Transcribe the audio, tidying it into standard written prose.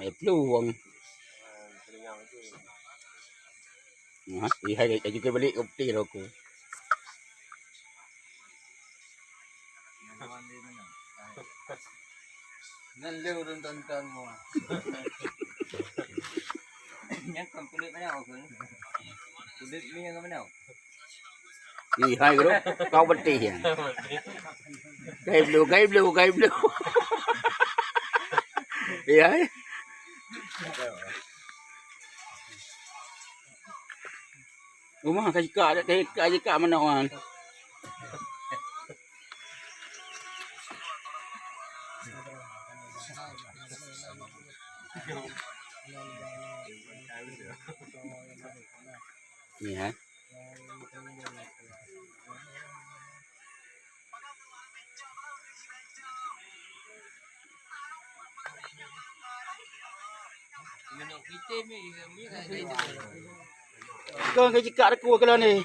May peluang. Ihai juga balik ke peti aku. Nanti urun tonton mo. Yang kan kulit mana aku? Kulit ni yang mana? Ihai bro, kau peti ya. Gai blue. Ihai. Rumah kajika mana orang? Ni ha. Kau kajika aku kalau ni.